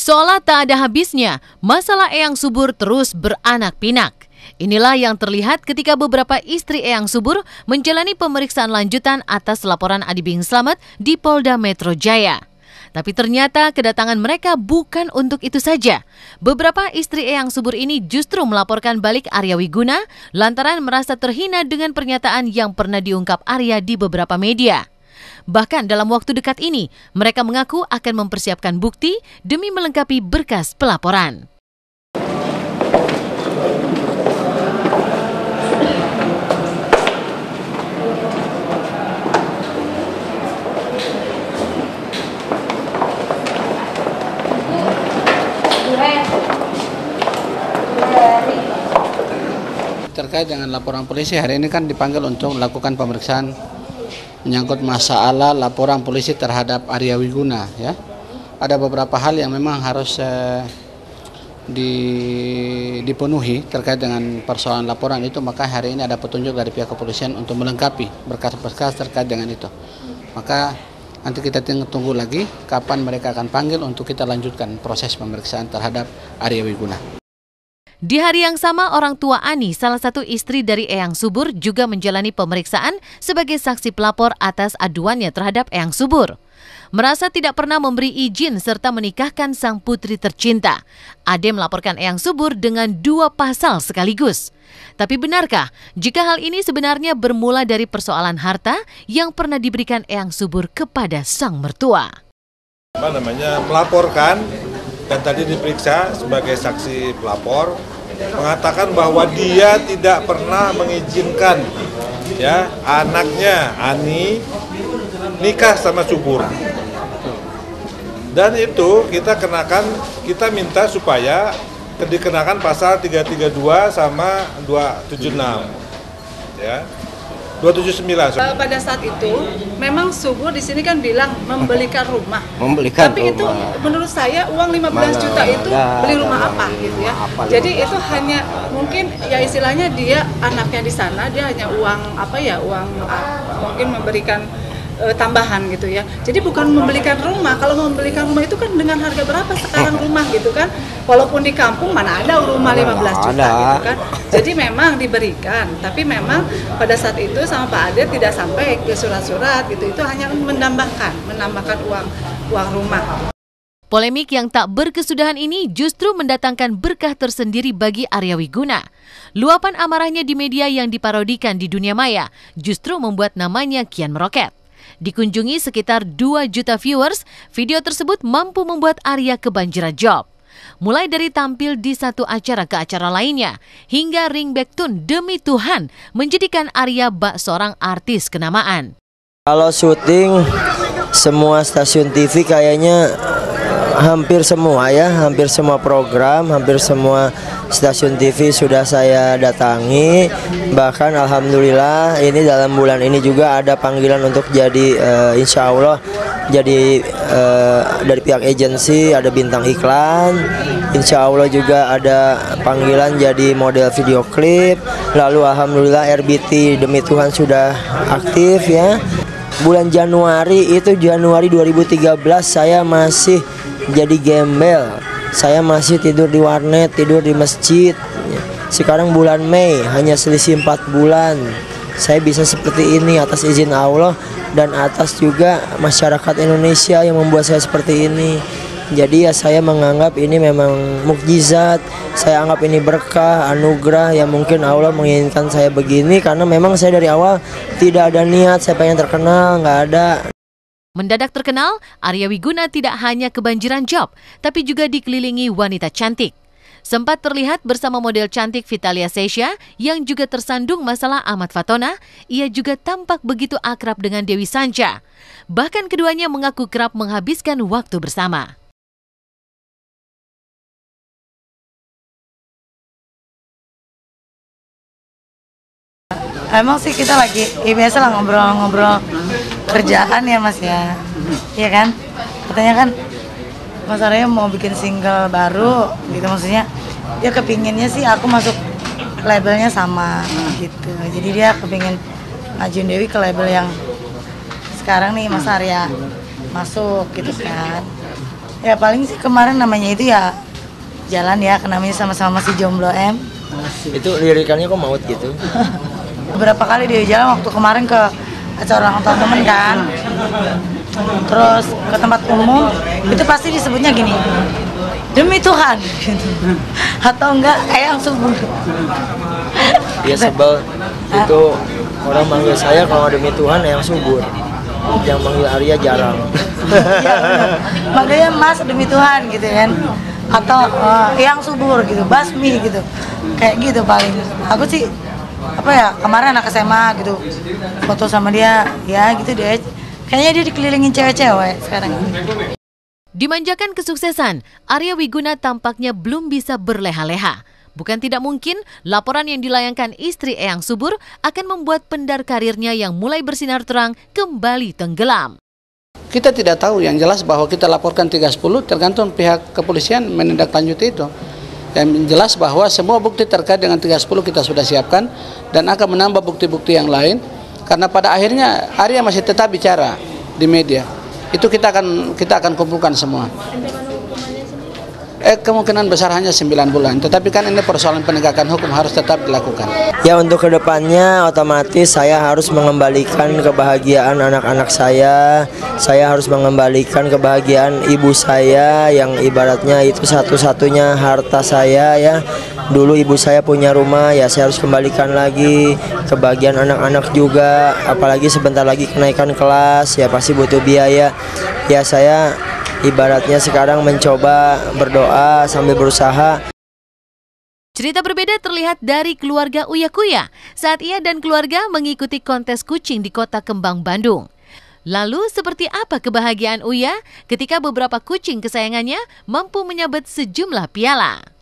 Seolah tak ada habisnya, masalah Eyang Subur terus beranak pinak. Inilah yang terlihat ketika beberapa istri Eyang Subur menjalani pemeriksaan lanjutan atas laporan Adi Bing Slamet di Polda Metro Jaya. Tapi ternyata kedatangan mereka bukan untuk itu saja. Beberapa istri Eyang Subur ini justru melaporkan balik Arya Wiguna lantaran merasa terhina dengan pernyataan yang pernah diungkap Arya di beberapa media. Bahkan dalam waktu dekat ini, mereka mengaku akan mempersiapkan bukti demi melengkapi berkas pelaporan. Terkait dengan laporan polisi, hari ini kan dipanggil untuk melakukan pemeriksaan menyangkut masalah laporan polisi terhadap Arya Wiguna. Ya, ada beberapa hal yang memang harus dipenuhi terkait dengan persoalan laporan itu, maka hari ini ada petunjuk dari pihak kepolisian untuk melengkapi berkas-berkas terkait dengan itu. Maka nanti kita tunggu lagi kapan mereka akan panggil untuk kita lanjutkan proses pemeriksaan terhadap Arya Wiguna. Di hari yang sama, orang tua Ani, salah satu istri dari Eyang Subur, juga menjalani pemeriksaan sebagai saksi pelapor atas aduannya terhadap Eyang Subur. Merasa tidak pernah memberi izin serta menikahkan sang putri tercinta, Ade melaporkan Eyang Subur dengan 2 pasal sekaligus. Tapi benarkah jika hal ini sebenarnya bermula dari persoalan harta yang pernah diberikan Eyang Subur kepada sang mertua? Melaporkan dan tadi diperiksa sebagai saksi pelapor, mengatakan bahwa dia tidak pernah mengizinkan anaknya Ani nikah sama Subur. Dan itu kita minta supaya dikenakan pasal 332 sama 276. Ya. 279. Pada saat itu memang Subur di sini kan bilang membelikan rumah. Tapi itu menurut saya uang 15 juta itu beli rumah apa gitu ya. Jadi itu hanya mungkin ya istilahnya dia anaknya di sana, dia hanya uang mungkin memberikan tambahan gitu ya. Jadi bukan membelikan rumah. Kalau membelikan rumah itu kan dengan harga berapa sekarang rumah gitu kan. Walaupun di kampung mana ada rumah 15 juta gitu kan. Jadi memang diberikan, tapi memang pada saat itu sama Pak Ade tidak sampai ke surat-surat gitu. Itu hanya menambahkan uang rumah. Polemik yang tak berkesudahan ini justru mendatangkan berkah tersendiri bagi Arya Wiguna. Luapan amarahnya di media yang diparodikan di dunia maya justru membuat namanya kian meroket. Dikunjungi sekitar 2 juta viewers, video tersebut mampu membuat Arya kebanjiran job. Mulai dari tampil di satu acara ke acara lainnya, hingga ringback tune demi Tuhan menjadikan Arya bak seorang artis kenamaan. Kalau syuting, semua stasiun TV kayaknya hampir semua program, hampir semua stasiun TV sudah saya datangi. Bahkan alhamdulillah ini dalam bulan ini juga ada panggilan untuk jadi insya Allah jadi dari pihak agensi ada bintang iklan. Insya Allah juga ada panggilan jadi model video klip. Lalu alhamdulillah RBT demi Tuhan sudah aktif ya. Bulan Januari 2013 saya masih jadi gembel, saya masih tidur di warnet, tidur di masjid. Sekarang bulan Mei, hanya selisih 4 bulan, saya bisa seperti ini atas izin Allah dan atas juga masyarakat Indonesia yang membuat saya seperti ini. Jadi ya saya menganggap ini memang mukjizat, saya anggap ini berkah, anugerah yang mungkin Allah menginginkan saya begini. Karena memang saya dari awal tidak ada niat saya pengen terkenal, nggak ada. Mendadak terkenal, Arya Wiguna tidak hanya kebanjiran job, tapi juga dikelilingi wanita cantik. Sempat terlihat bersama model cantik Vitalia Sesha yang juga tersandung masalah Ahmad Fatona, ia juga tampak begitu akrab dengan Dewi Sanja. Bahkan keduanya mengaku kerap menghabiskan waktu bersama. Emang sih kita lagi biasa lah ngobrol-ngobrol kerjaan ya Mas ya. Iya kan? Katanya kan Mas Arya mau bikin single baru gitu, maksudnya dia kepinginnya sih aku masuk labelnya sama gitu. Jadi dia kepingin ngajuin Dewi ke label yang sekarang nih Mas Arya masuk gitu kan. Ya paling sih kemarin namanya itu ya jalan ya, namanya sama-sama masih jomblo M. Itu lirikannya kok maut gitu. Beberapa kali dia jalan waktu kemarin ke acara ulang tahun temen kan, terus ke tempat umum itu pasti disebutnya gini, demi Tuhan gitu. Atau enggak Eyang Subur. Dia sebel itu orang manggil saya kalau demi Tuhan Eyang Subur, yang manggil Arya jarang. Ya, makanya Mas demi Tuhan gitu kan, atau Eyang Subur gitu, Basmi gitu, kayak gitu paling. Aku sih apa ya, kemarin anak SMA gitu foto sama dia ya gitu deh, kayaknya dia dikelilingin cewek-cewek sekarang. Dimanjakan kesuksesan, Arya Wiguna tampaknya belum bisa berleha-leha. Bukan tidak mungkin laporan yang dilayangkan istri Eyang Subur akan membuat pendar karirnya yang mulai bersinar terang kembali tenggelam. Kita tidak tahu, yang jelas bahwa kita laporkan 310 tergantung pihak kepolisian menindaklanjuti itu. Yang jelas bahwa semua bukti terkait dengan 310 kita sudah siapkan dan akan menambah bukti-bukti yang lain, karena pada akhirnya Arya masih tetap bicara di media. Itu kita akan kumpulkan semua. Kemungkinan besar hanya 9 bulan, tetapi kan ini persoalan penegakan hukum harus tetap dilakukan. Ya untuk kedepannya otomatis saya harus mengembalikan kebahagiaan anak-anak saya harus mengembalikan kebahagiaan ibu saya yang ibaratnya itu satu-satunya harta saya ya. Dulu ibu saya punya rumah, ya saya harus kembalikan lagi. Kebahagiaan anak-anak juga, apalagi sebentar lagi kenaikan kelas, ya pasti butuh biaya. Ya saya ibaratnya sekarang mencoba berdoa sambil berusaha. Cerita berbeda terlihat dari keluarga Uya Kuya saat ia dan keluarga mengikuti kontes kucing di Kota Kembang, Bandung. Lalu seperti apa kebahagiaan Uya ketika beberapa kucing kesayangannya mampu menyabet sejumlah piala?